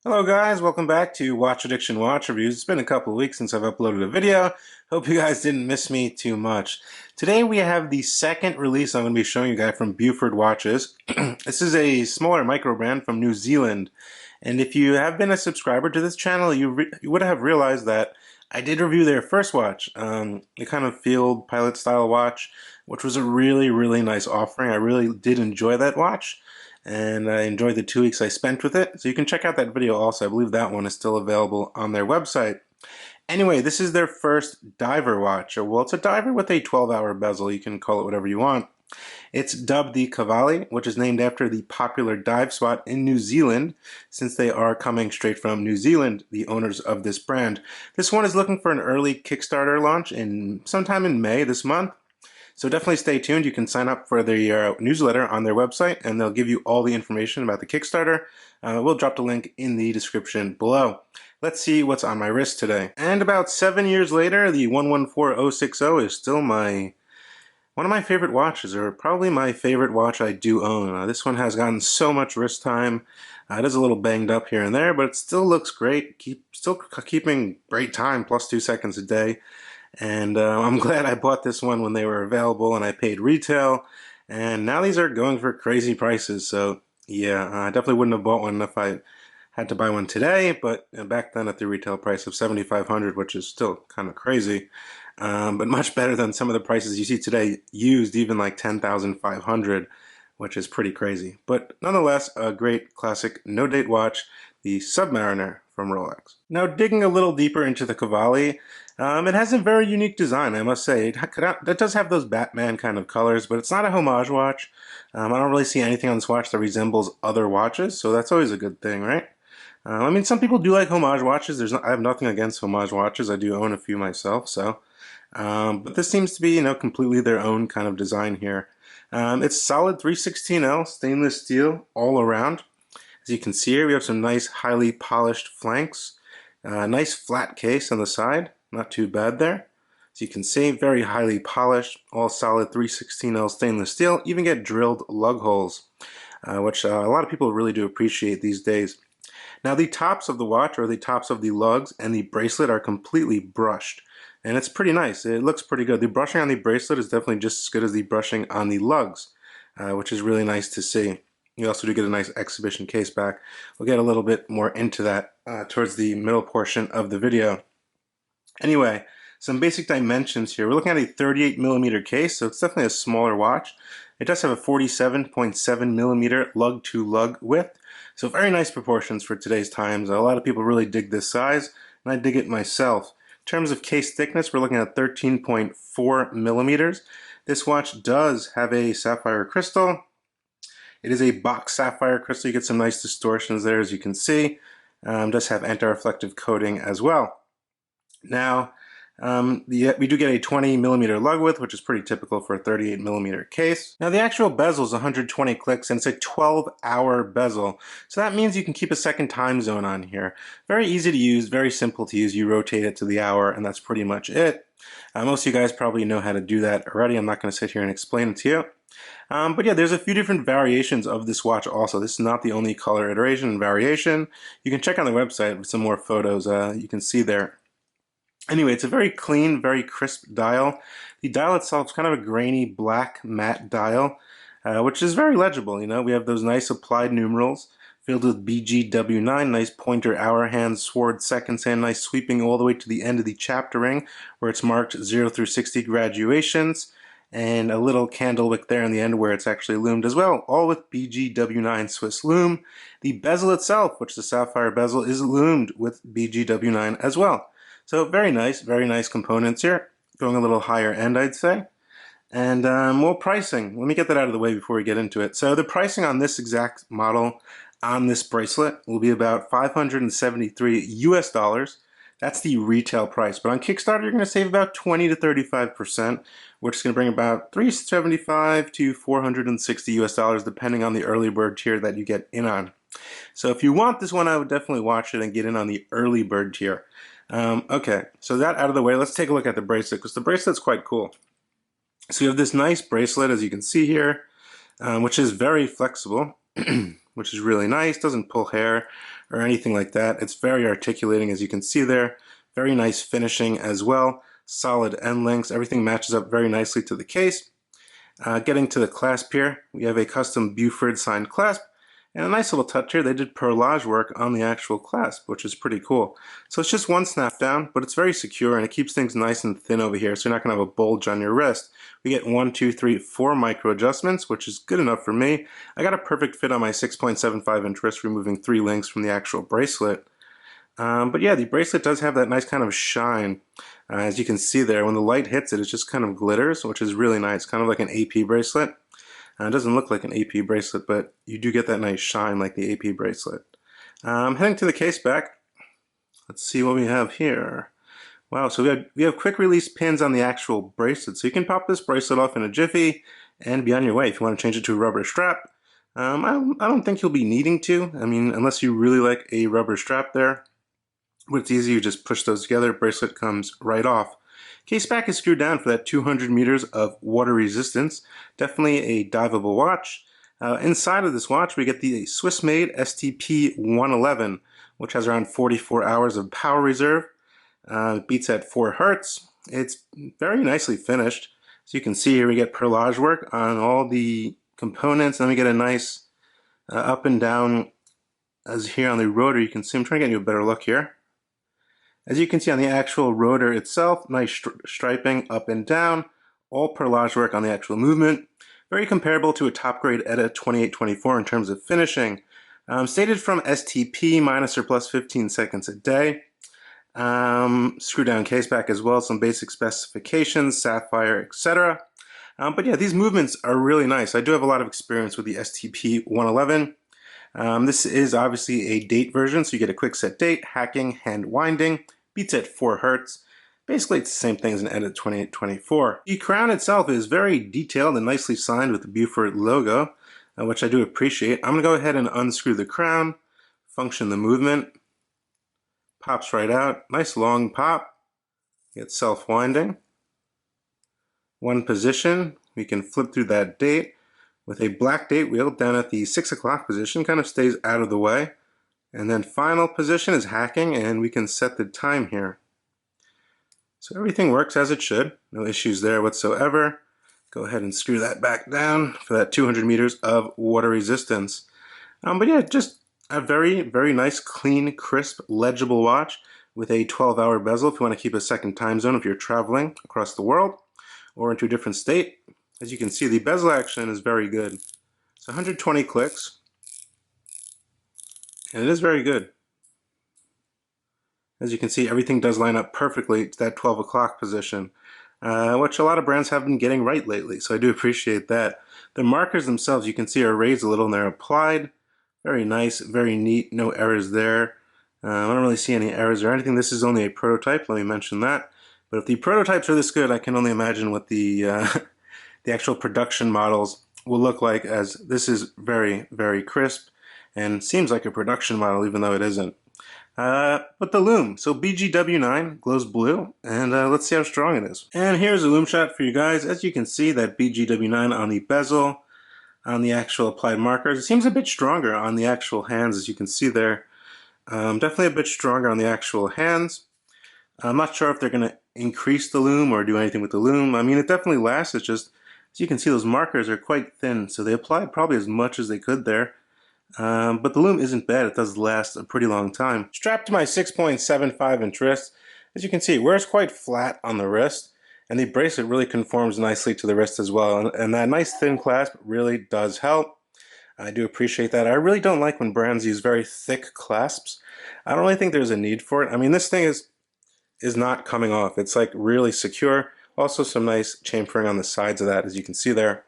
Hello guys, welcome back to Watch Addiction Watch Reviews. It's been a couple of weeks since I've uploaded a video. Hope you guys didn't miss me too much. Today we have the second release I'm going to be showing you guys from Beaufort Watches. This is a smaller micro brand from New Zealand. And if you have been a subscriber to this channel, you would have realized that I did review their first watch, the kind of field pilot style watch, which was a really nice offering. I really did enjoy that watch, and I enjoyed the 2 weeks I spent with it. So you can check out that video also. I believe that one is still available on their website. Anyway, this is their first diver watch. Well, it's a diver with a 12-hour bezel. You can call it whatever you want. It's dubbed the Cavalli, which is named after the popular dive spot in New Zealand, since they are coming straight from New Zealand, the owners of this brand. This one is looking for an early Kickstarter launch sometime in May this month. So definitely stay tuned. You can sign up for their newsletter on their website, and they'll give you all the information about the Kickstarter. We'll drop the link in the description below. Let's see what's on my wrist today. And about 7 years later, the 114060 is still one of my favorite watches, or probably my favorite watch I do own. This one has gotten so much wrist time. It is a little banged up here and there, but it still looks great. Still keeping great time, plus 2 seconds a day. And I'm glad I bought this one when they were available and I paid retail. And now these are going for crazy prices. So yeah, I definitely wouldn't have bought one if I had to buy one today. But back then at the retail price of $7,500, which is still kind of crazy. But much better than some of the prices you see today, used even like $10,500, which is pretty crazy. But nonetheless, a great classic no-date watch, the Submariner from Rolex. Now digging a little deeper into the Cavalli, it has a very unique design, I must say. It does have those Batman kind of colors, but it's not a homage watch. I don't really see anything on this watch that resembles other watches, so that's always a good thing, right? I mean, some people do like homage watches. I have nothing against homage watches. I do own a few myself, so. But this seems to be, completely their own kind of design here. It's solid 316L stainless steel all around. As you can see here, we have some nice, highly polished flanks. Nice flat case on the side. Not too bad there. As you can see, very highly polished, all solid 316L stainless steel. Even get drilled lug holes, which a lot of people really do appreciate these days. Now the tops of the watch, or the tops of the lugs and the bracelet, are completely brushed. And it's pretty nice. It looks pretty good. The brushing on the bracelet is definitely just as good as the brushing on the lugs, which is really nice to see. You also do get a nice exhibition case back. We'll get a little bit more into that towards the middle portion of the video. Anyway, some basic dimensions here. We're looking at a 38mm case, so it's definitely a smaller watch. It does have a 47.7mm lug-to-lug width, so very nice proportions for today's times. A lot of people really dig this size, and I dig it myself. In terms of case thickness, we're looking at 13.4mm. This watch does have a sapphire crystal. It is a box sapphire crystal. You get some nice distortions there, as you can see. Does have anti-reflective coating as well. Now, we do get a 20mm lug width, which is pretty typical for a 38mm case. Now, the actual bezel is 120 clicks, and it's a 12-hour bezel. So that means you can keep a second time zone on here. Very easy to use, very simple to use. You rotate it to the hour, and that's pretty much it. Most of you guys probably know how to do that already. I'm not going to sit here and explain it to you. But yeah, there's a few different variations of this watch also. This is not the only color iteration and variation. You can check on the website with some more photos you can see there. Anyway, it's a very clean, very crisp dial. The dial itself is kind of a grainy black matte dial, which is very legible. We have those nice applied numerals filled with BGW9, nice pointer hour hand, sword seconds hand, nice sweeping all the way to the end of the chapter ring where it's marked 0 through 60 graduations, and a little candle wick there in the end where it's actually loomed as well, all with BGW9 Swiss Lume. The bezel itself, which is the sapphire bezel, is loomed with BGW9 as well. So very nice components here. Going a little higher end, I'd say. And well, pricing. Let me get that out of the way before we get into it. So the pricing on this exact model on this bracelet will be about $573 US. That's the retail price. But on Kickstarter, you're going to save about 20 to 35%, which is going to bring about $375 to $460 US, depending on the early bird tier that you get in on. So if you want this one, I would definitely watch it and get in on the early bird tier. Okay, so that out of the way, let's take a look at the bracelet, because the bracelet's quite cool. So you have this nice bracelet, as you can see here, which is very flexible. which is really nice. Doesn't pull hair or anything like that. It's very articulating, as you can see there. Very nice finishing as well. Solid end links. Everything matches up very nicely to the case. Getting to the clasp here, we have a custom Beaufort signed clasp. And a nice little touch here, they did perlage work on the actual clasp, which is pretty cool. So it's just one snap down, but it's very secure and it keeps things nice and thin over here, so you're not going to have a bulge on your wrist. We get 1, 2, 3, 4 micro adjustments, which is good enough for me. I got a perfect fit on my 6.75 inch wrist, removing 3 links from the actual bracelet. But yeah, the bracelet does have that nice kind of shine. As you can see there, when the light hits it, it just kind of glitters, which is really nice, kind of like an AP bracelet. It doesn't look like an AP bracelet, but you do get that nice shine like the AP bracelet. Heading to the case back, let's see what we have here. Wow, so we have quick release pins on the actual bracelet, so you can pop this bracelet off in a jiffy and be on your way if you want to change it to a rubber strap. I don't think you'll be needing to. I mean, unless you really like a rubber strap there. But it's easy, you just push those together, bracelet comes right off. Case back is screwed down for that 200 meters of water resistance. Definitely a diveable watch. Inside of this watch we get the Swiss-made STP-111, which has around 44 hours of power reserve. It beats at 4 hertz. It's very nicely finished. So you can see here we get perlage work on all the components, and then we get a nice up and down, as here on the rotor you can see. I'm trying to get you a better look here. As you can see on the actual rotor itself, nice striping up and down, all perlage work on the actual movement. Very comparable to a top grade ETA 2824 in terms of finishing. Stated from STP, minus or plus 15 seconds a day. Screw down case back as well, some basic specifications, sapphire, etc. But yeah, these movements are really nice. I do have a lot of experience with the STP-111. This is obviously a date version, so you get a quick set date, hacking, hand winding, beats at 4 hertz. Basically, it's the same thing as an ETA 2824. The crown itself is very detailed and nicely signed with the Beaufort logo, which I do appreciate. I'm going to go ahead and unscrew the crown, function the movement, pops right out. Nice long pop. Get self-winding. One position, we can flip through that date. With a black date wheel down at the 6 o'clock position, kind of stays out of the way. And then final position is hacking, and we can set the time here. So everything works as it should. No issues there whatsoever. Go ahead and screw that back down for that 200 meters of water resistance. But yeah, just a very, very nice, clean, crisp, legible watch with a 12-hour bezel if you want to keep a second time zone if you're traveling across the world or into a different state. As you can see, the bezel action is very good. It's 120 clicks, and it is very good. As you can see, everything does line up perfectly to that 12 o'clock position, which a lot of brands have been getting right lately, so I do appreciate that. The markers themselves, you can see, are raised a little and they're applied. Very nice, very neat, no errors there. I don't really see any errors or anything. This is only a prototype, let me mention that. But if the prototypes are this good, I can only imagine what the actual production models will look like, as this is very, very crisp and seems like a production model even though it isn't. But the Lume, so BGW9 glows blue, and let's see how strong it is. And here's a Lume shot for you guys. As you can see, that BGW9 on the bezel, on the actual applied markers, it seems a bit stronger on the actual hands, as you can see there. Definitely a bit stronger on the actual hands. I'm not sure if they're going to increase the Lume or do anything with the Lume. I mean, it definitely lasts. It's just, as you can see, those markers are quite thin, so they applied probably as much as they could there. But the Lume isn't bad. It does last a pretty long time. Strapped to my 6.75 inch wrist, as you can see, it wears quite flat on the wrist, and the bracelet really conforms nicely to the wrist as well. And that nice thin clasp really does help. I do appreciate that. I really don't like when brands use very thick clasps. I don't really think there's a need for it. I mean, this thing is not coming off. It's like really secure. Also some nice chamfering on the sides of that, as you can see there.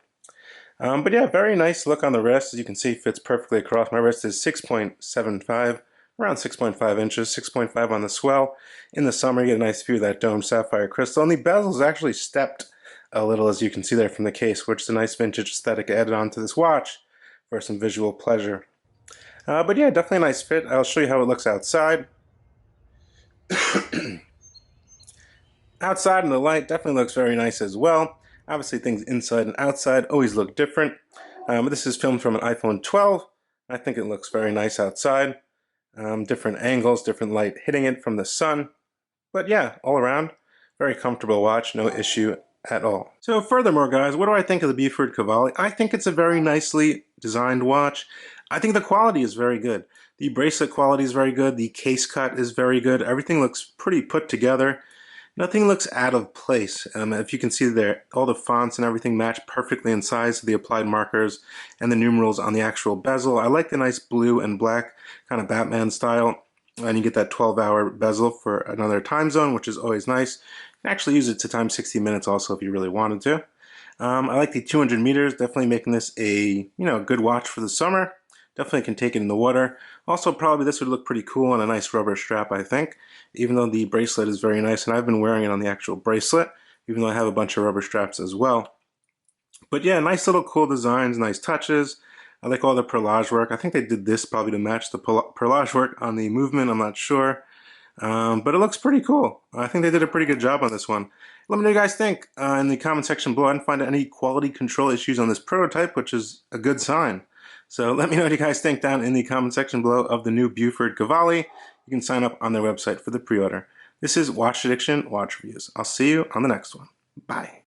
But yeah, very nice look on the wrist. As you can see, fits perfectly across. My wrist is 6.75, around 6.5 inches, 6.5 on the swell. In the summer, you get a nice view of that domed sapphire crystal. And the bezel is actually stepped a little, as you can see there from the case, which is a nice vintage aesthetic added onto this watch for some visual pleasure. But yeah, definitely a nice fit. I'll show you how it looks outside. Outside in the light definitely looks very nice as well. Obviously things inside and outside always look different. But this is filmed from an iPhone 12, I think it looks very nice outside. Different angles, different light hitting it from the sun. But yeah, all around, very comfortable watch, no issue at all. So furthermore, guys, what do I think of the Beaufort Cavalli? I think it's a very nicely designed watch. I think the quality is very good. The bracelet quality is very good. The case cut is very good. Everything looks pretty put together. Nothing looks out of place. If you can see there, all the fonts and everything match perfectly in size to the applied markers and the numerals on the actual bezel. I like the nice blue and black kind of Batman style. And you get that 12-hour bezel for another time zone, which is always nice. You can actually use it to time 60 minutes also if you really wanted to. I like the 200 meters, definitely making this a good watch for the summer. Definitely can take it in the water. Also, probably this would look pretty cool on a nice rubber strap, I think, even though the bracelet is very nice, and I've been wearing it on the actual bracelet, even though I have a bunch of rubber straps as well. But yeah, nice little cool designs, nice touches. I like all the perlage work. I think they did this probably to match the perlage work on the movement, I'm not sure. But it looks pretty cool. I think they did a pretty good job on this one. Let me know what you guys think in the comment section below. I didn't find any quality control issues on this prototype, which is a good sign. So let me know what you guys think down in the comment section below of the new Beaufort Cavalli. You can sign up on their website for the pre-order. This is Watch Addiction Watch Reviews. I'll see you on the next one. Bye.